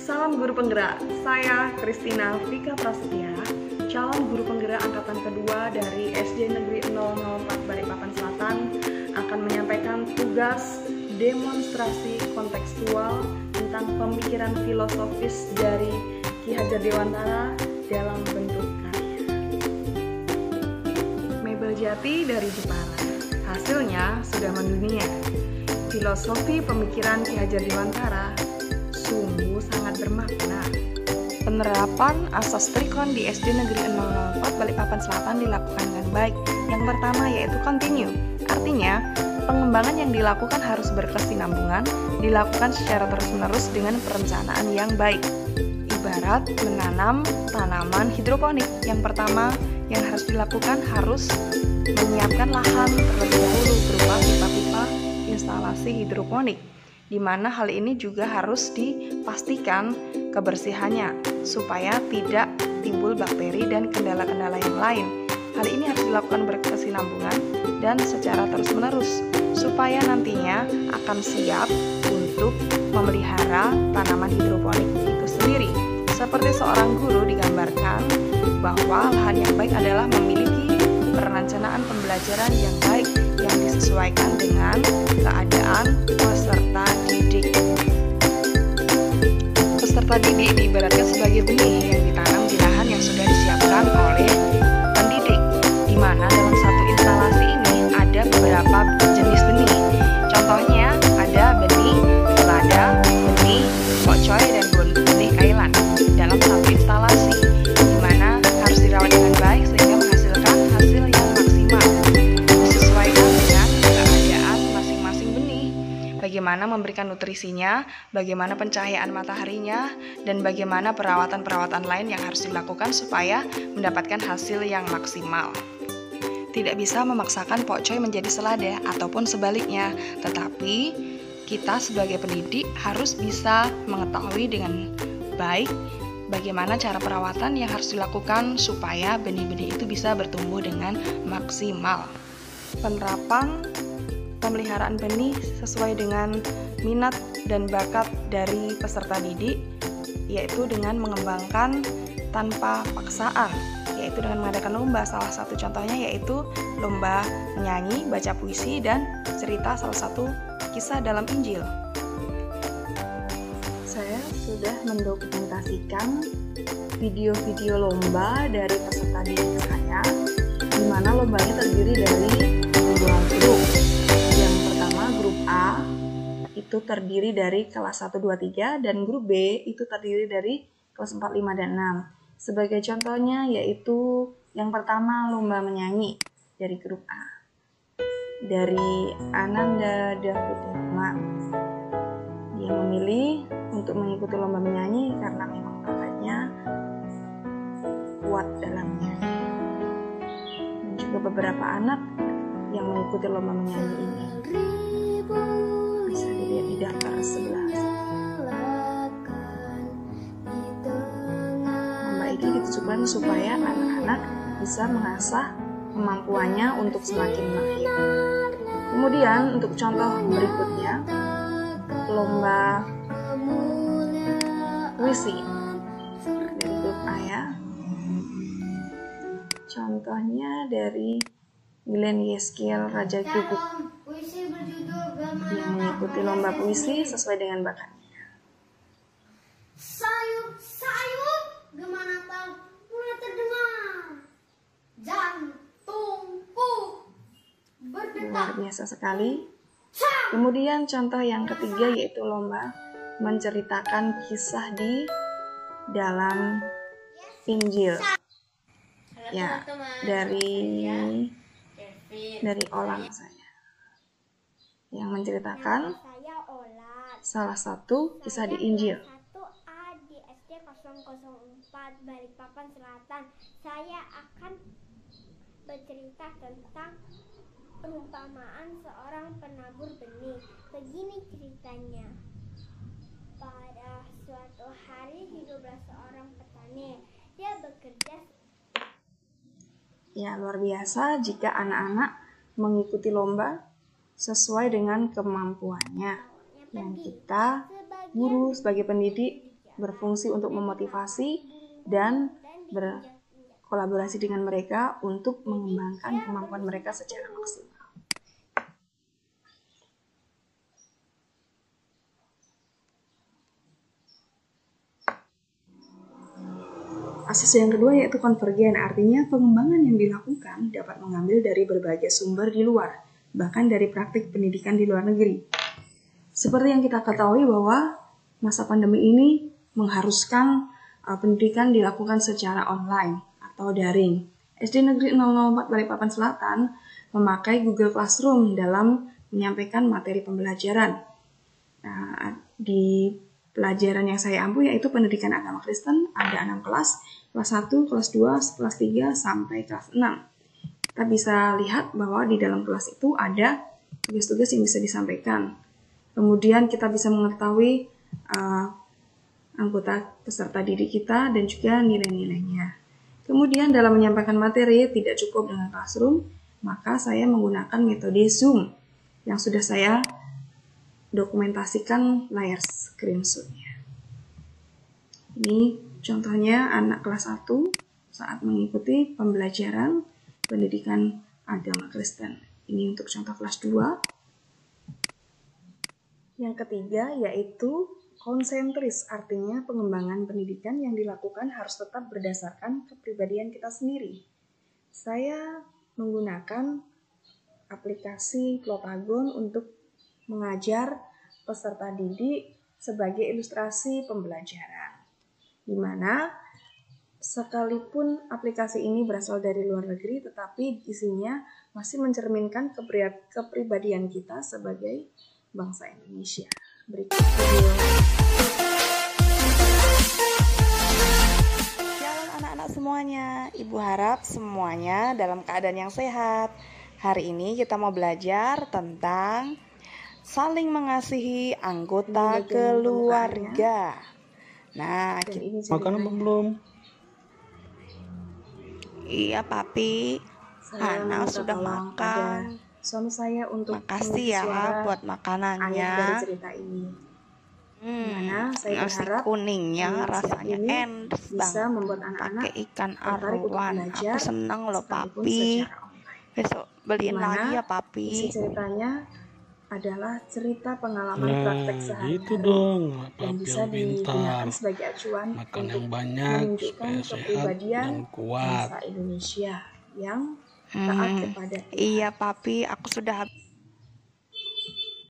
Salam guru penggerak, saya Kristina Vika Prasetya, calon guru penggerak angkatan kedua dari SD Negeri 004 Balikpapan Selatan, akan menyampaikan tugas demonstrasi kontekstual tentang pemikiran filosofis dari Ki Hajar Dewantara dalam bentuk karya. Mebel jati dari Jepara, hasilnya sudah mendunia. Filosofi pemikiran Ki Hajar Dewantara sungguh sangat bermakna. Penerapan asas trikon di SD Negeri 004 Balikpapan Selatan dilakukan dengan baik. Yang pertama yaitu continue, artinya pengembangan yang dilakukan harus berkesinambungan, dilakukan secara terus-menerus dengan perencanaan yang baik. Ibarat menanam tanaman hidroponik, yang pertama yang harus dilakukan harus menyiapkan lahan terlebih dahulu berupa pipa-pipa instalasi hidroponik, di mana hal ini juga harus dipastikan kebersihannya supaya tidak timbul bakteri dan kendala-kendala yang lain. Hal ini harus dilakukan berkesinambungan dan secara terus-menerus supaya nantinya akan siap untuk memelihara tanaman hidroponik itu sendiri. Seperti seorang guru digambarkan bahwa lahan yang baik adalah memiliki perencanaan pembelajaran yang baik yang disesuaikan dengan keadaan peserta didik. Peserta didik diibaratkan sebagai benih yang ditanam di lahan yang sudah disiapkan oleh pendidik, di mana dalam satu instalasi ini ada beberapa jenis benih. Contohnya ada benih selada, benih pokcoy, dan benih kailan dalam satu instalasi, di mana harus dirawat dengan baik sehingga menghasilkan hasil yang maksimal disesuaikan dengan keadaan masing-masing benih. Bagaimana memberikan nutrisinya, bagaimana pencahayaan mataharinya, dan bagaimana perawatan-perawatan lain yang harus dilakukan supaya mendapatkan hasil yang maksimal. Tidak bisa memaksakan pokcoy menjadi selada ataupun sebaliknya, tetapi kita sebagai pendidik harus bisa mengetahui dengan baik bagaimana cara perawatan yang harus dilakukan supaya benih-benih itu bisa bertumbuh dengan maksimal. Penerapan pemeliharaan benih sesuai dengan minat dan bakat dari peserta didik, yaitu dengan mengembangkan tanpa paksaan, yaitu dengan mengadakan lomba. Salah satu contohnya yaitu lomba menyanyi, baca puisi, dan cerita salah satu kisah dalam Injil. Saya sudah mendokumentasikan video-video lomba dari peserta didik saya, di mana lombanya terdiri dari dua grup. Yang pertama grup A itu terdiri dari kelas 1, 2, 3, dan grup B itu terdiri dari kelas 4, 5, dan 6. Sebagai contohnya yaitu yang pertama lomba menyanyi dari grup A, dari Ananda David Rahmat. Dia memilih untuk mengikuti lomba menyanyi karena memang bakatnya kuat dalam menyanyi. Dan juga beberapa anak yang mengikuti lomba menyanyi ini bisa dilihat di daftar sebelah. Lomba ini ditujukan supaya anak-anak bisa mengasah kemampuannya untuk semakin mahir. Kemudian untuk contoh berikutnya, lomba puisi dari grup A ya. Contohnya dari Glenn Yeskiel Raja Gubuk yang mengikuti lomba puisi sesuai dengan bakatnya. Sayup-sayup gimana tahu mulai terdengar jantungku berdetak. Luar biasa sekali. Kemudian contoh yang ketiga yaitu lomba menceritakan kisah di dalam Injil. Ya, dari Olan saya yang menceritakan salah satu kisah di Injil. 1A di SD 004 Balikpapan Selatan. Saya akan bercerita tentang perumpamaan seorang penabur benih. Begini ceritanya. Pada suatu hari hiduplah seorang petani. Dia bekerja. Ya, luar biasa jika anak-anak mengikuti lomba sesuai dengan kemampuannya. Yang kita, guru sebagai pendidik, berfungsi untuk memotivasi dan berkolaborasi dengan mereka untuk mengembangkan kemampuan mereka secara maksimal. Akses yang kedua yaitu konvergen, artinya pengembangan yang dilakukan dapat mengambil dari berbagai sumber di luar, bahkan dari praktik pendidikan di luar negeri. Seperti yang kita ketahui bahwa masa pandemi ini mengharuskan pendidikan dilakukan secara online atau daring. SD Negeri 004 Balikpapan Selatan memakai Google Classroom dalam menyampaikan materi pembelajaran. Nah, di pelajaran yang saya ampu yaitu pendidikan agama Kristen, ada 6 kelas 1, kelas 2, kelas 3, sampai kelas 6. Kita bisa lihat bahwa di dalam kelas itu ada tugas-tugas yang bisa disampaikan. Kemudian kita bisa mengetahui anggota peserta didik kita dan juga nilai-nilainya. Kemudian dalam menyampaikan materi tidak cukup dengan classroom, maka saya menggunakan metode Zoom yang sudah saya dokumentasikan layar screenshot-nya. Ini contohnya anak kelas 1 saat mengikuti pembelajaran pendidikan agama Kristen. Ini untuk contoh kelas 2. Yang ketiga yaitu konsentris, artinya pengembangan pendidikan yang dilakukan harus tetap berdasarkan kepribadian kita sendiri. Saya menggunakan aplikasi Plotagon untuk mengajar peserta didik sebagai ilustrasi pembelajaran, di mana sekalipun aplikasi ini berasal dari luar negeri, tetapi isinya masih mencerminkan kepribadian kita sebagai bangsa Indonesia. Berikut video. Shalom anak-anak semuanya, Ibu harap semuanya dalam keadaan yang sehat. Hari ini kita mau belajar tentang saling mengasihi anggota keluarga. Nah, makan apa belum? Iya, Papi. Ana sudah makan. Suami saya untuk makasih ya buat makanannya. Dari cerita ini. Saya nasi berharap kuningnya rasanya enak bisa membuat anak-anak pakai ikan arowan. Aku senang loh, Papi. Besok beliin lagi ya, Papi. Isi ceritanya adalah cerita pengalaman praktek sehari-hari gitu dong, yang bisa digunakan sebagai acuan makan untuk yang banyak menunjukkan supaya sehat kepribadian dan kuat. bangsa Indonesia yang taat kepada Tuhan. Iya, Papi, aku sudah